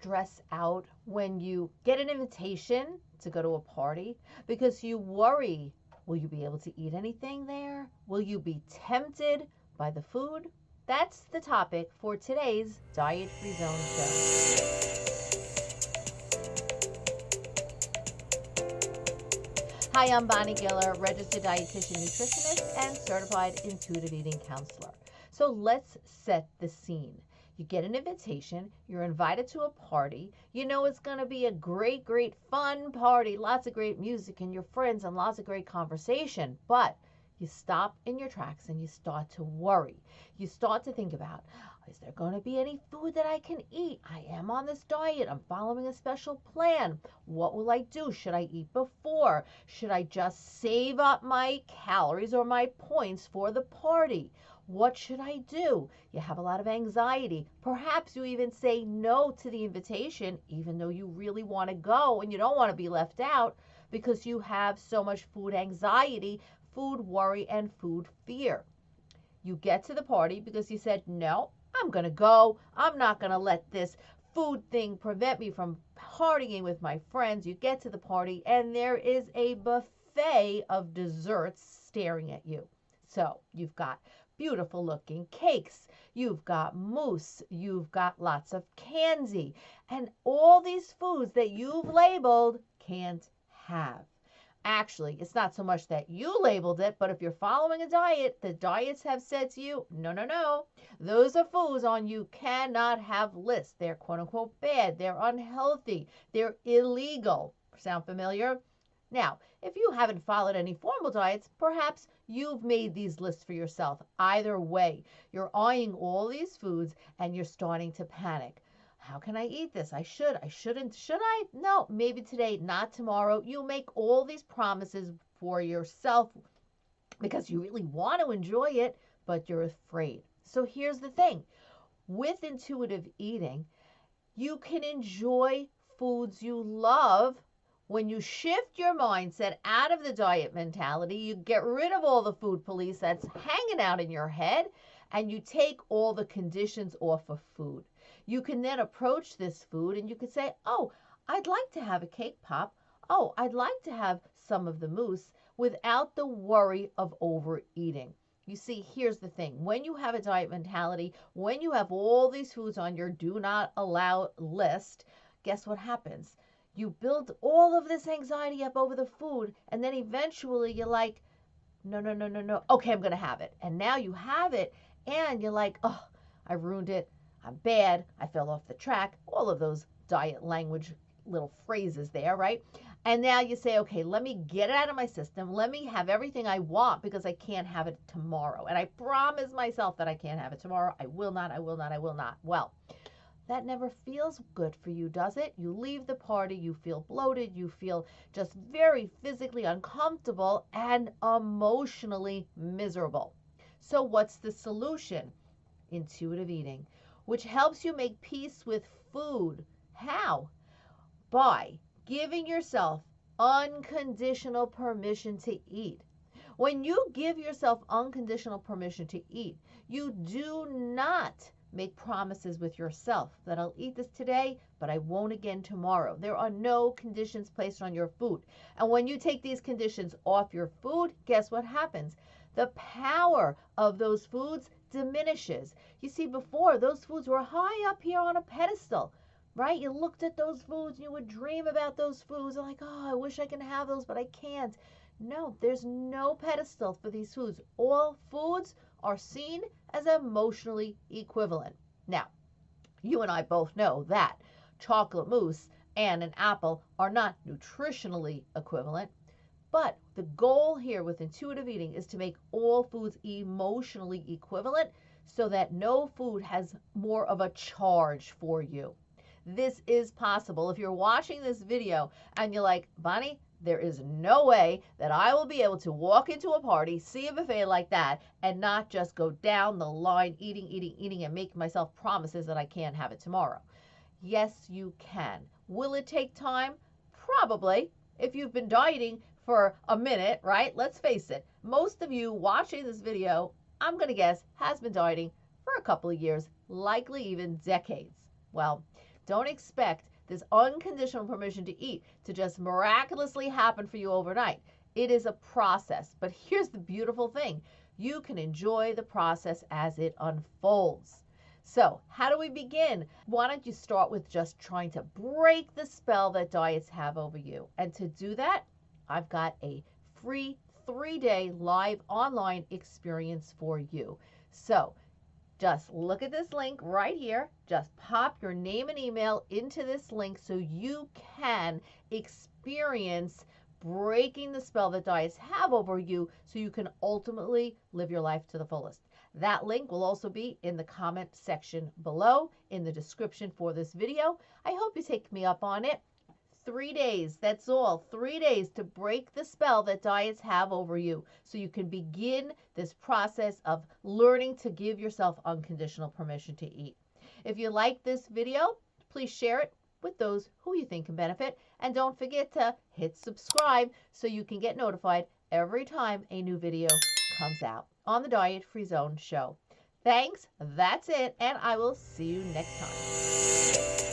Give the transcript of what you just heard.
stress out when you get an invitation to go to a party because you worry, will you be able to eat anything there? Will you be tempted by the food? That's the topic for today's Diet Free Zone show. Hi, I'm Bonnie Giller, registered dietitian nutritionist and certified intuitive eating counselor. So let's set the scene. You get an invitation, you're invited to a party, you know it's going to be a great, great fun party, lots of great music and your friends and lots of great conversation, but you stop in your tracks and you start to worry. You start to think about, is there going to be any food that I can eat? I am on this diet. I'm following a special plan. What will I do? Should I eat before? Should I just save up my calories or my points for the party? What should I do? You have a lot of anxiety. Perhaps you even say no to the invitation, even though you really want to go and you don't want to be left out because you have so much food anxiety, food worry, and food fear. You get to the party because you said, no, I'm going to go. I'm not going to let this food thing prevent me from partying with my friends. You get to the party and there is a buffet of desserts staring at you. So you've got beautiful looking cakes, you've got mousse, you've got lots of candy, and all these foods that you've labeled can't have. Actually, it's not so much that you labeled it, but if you're following a diet, the diets have said to you, no, no, no, those are foods on you cannot have list. They're quote unquote bad, they're unhealthy, they're illegal. Sound familiar? Now, if you haven't followed any formal diets, perhaps you've made these lists for yourself. Either way, you're eyeing all these foods and you're starting to panic. How can I eat this? I shouldn't, should I? No, maybe today, not tomorrow. You make all these promises for yourself because you really want to enjoy it, but you're afraid. So here's the thing. With intuitive eating, you can enjoy foods you love. When you shift your mindset out of the diet mentality, you get rid of all the food police that's hanging out in your head, and you take all the conditions off of food. You can then approach this food and you could say, oh, I'd like to have a cake pop. Oh, I'd like to have some of the mousse without the worry of overeating. You see, here's the thing. When you have a diet mentality, when you have all these foods on your do not allow list, guess what happens? You build all of this anxiety up over the food, and then eventually you're like, no, no, no, no, no. Okay, I'm going to have it. And now you have it, and you're like, oh, I ruined it. I'm bad. I fell off the track. All of those diet language little phrases there, right? And now you say, okay, let me get it out of my system. Let me have everything I want because I can't have it tomorrow. And I promise myself that I can't have it tomorrow. I will not, I will not, I will not. Well, that never feels good for you, does it? You leave the party, you feel bloated, you feel just very physically uncomfortable and emotionally miserable. So what's the solution? Intuitive eating, which helps you make peace with food. How? By giving yourself unconditional permission to eat. When you give yourself unconditional permission to eat, you do not make promises with yourself that I'll eat this today, but I won't again tomorrow. There are no conditions placed on your food. And when you take these conditions off your food, guess what happens? The power of those foods diminishes. You see, before, those foods were high up here on a pedestal, right? You looked at those foods and you would dream about those foods. Like, oh, I wish I can have those, but I can't. No, there's no pedestal for these foods. All foods are seen as emotionally equivalent. Now, you and I both know that chocolate mousse and an apple are not nutritionally equivalent, but the goal here with intuitive eating is to make all foods emotionally equivalent so that no food has more of a charge for you. This is possible. If you're watching this video and you're like, Bonnie, there is no way that I will be able to walk into a party, see a buffet like that, and not just go down the line eating, and make myself promises that I can't have it tomorrow. Yes, you can. Will it take time? Probably. If you've been dieting for a minute, right? Let's face it. Most of you watching this video, I'm going to guess, has been dieting for a couple of years, likely even decades. Well, Don't expect this unconditional permission to eat to just miraculously happen for you overnight. It is a process, but here's the beautiful thing. You can enjoy the process as it unfolds. So, how do we begin? Why don't you start with just trying to break the spell that diets have over you? And to do that, I've got a free 3-day live online experience for you. So, just look at this link right here. Just pop your name and email into this link so you can experience breaking the spell that diets have over you so you can ultimately live your life to the fullest. That link will also be in the comment section below in the description for this video. I hope you take me up on it. 3 days, that's all. 3 days to break the spell that diets have over you so you can begin this process of learning to give yourself unconditional permission to eat. If you like this video, please share it with those who you think can benefit. And don't forget to hit subscribe so you can get notified every time a new video comes out on the Diet Free Zone show. Thanks, that's it, and I will see you next time.